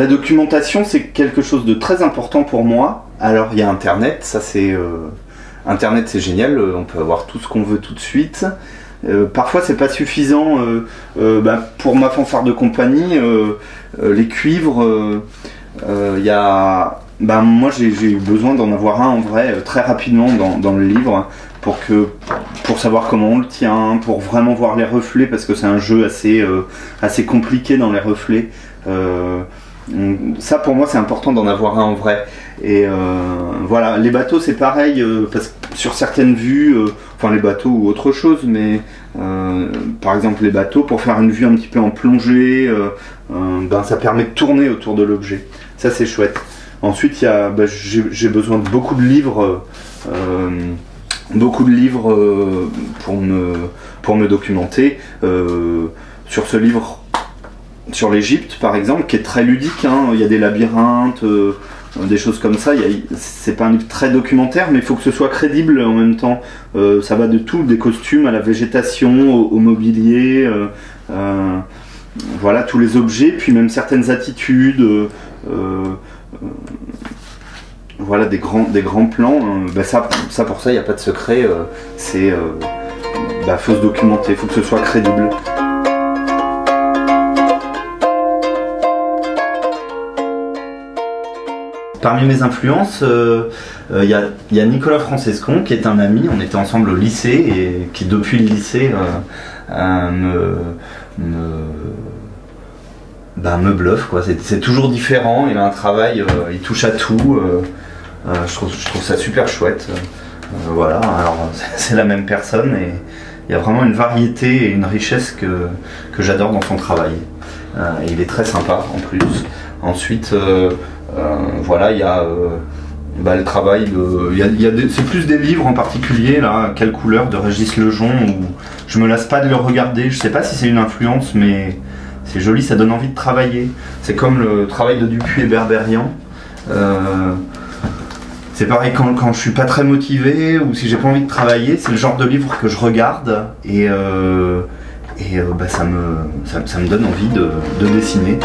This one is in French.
La documentation, c'est quelque chose de très important pour moi. Alors, il y a Internet, ça c'est... Internet, c'est génial, on peut avoir tout ce qu'on veut tout de suite. Parfois, c'est pas suffisant. Pour ma fanfare de compagnie, les cuivres, moi, j'ai eu besoin d'en avoir un en vrai très rapidement dans le livre pour savoir comment on le tient, pour vraiment voir les reflets, parce que c'est un jeu assez compliqué dans les reflets. Ça pour moi c'est important d'en avoir un en vrai. Et voilà, les bateaux c'est pareil, parce que sur certaines vues, les bateaux ou autre chose, mais par exemple les bateaux, pour faire une vue un petit peu en plongée, ça permet de tourner autour de l'objet. Ça c'est chouette. Ensuite j'ai besoin de beaucoup de livres. Pour me documenter. Sur ce livre sur l'Égypte par exemple, qui est très ludique, il y a des labyrinthes, des choses comme ça. C'est pas un livre très documentaire, mais il faut que ce soit crédible en même temps. Ça va de tout, des costumes à la végétation, au mobilier, voilà, tous les objets, puis même certaines attitudes, voilà, des grands plans. Ça pour ça il n'y a pas de secret, faut se documenter, il faut que ce soit crédible. Parmi mes influences, il y a Nicolas Francescon qui est un ami, on était ensemble au lycée et qui depuis le lycée me bluffe, quoi. C'est toujours différent, il a un travail, il touche à tout, je trouve ça super chouette. Voilà, alors c'est la même personne et il y a vraiment une variété et une richesse que j'adore dans son travail. Et il est très sympa en plus. Ensuite, voilà, il y a le travail c'est plus des livres en particulier, là, Quelle couleur de Régis Lejon, où je me lasse pas de le regarder. Je sais pas si c'est une influence, mais c'est joli, ça donne envie de travailler. C'est comme le travail de Dupuy et Berberian. C'est pareil quand je suis pas très motivé ou si j'ai pas envie de travailler, c'est le genre de livre que je regarde et ça me donne envie de dessiner.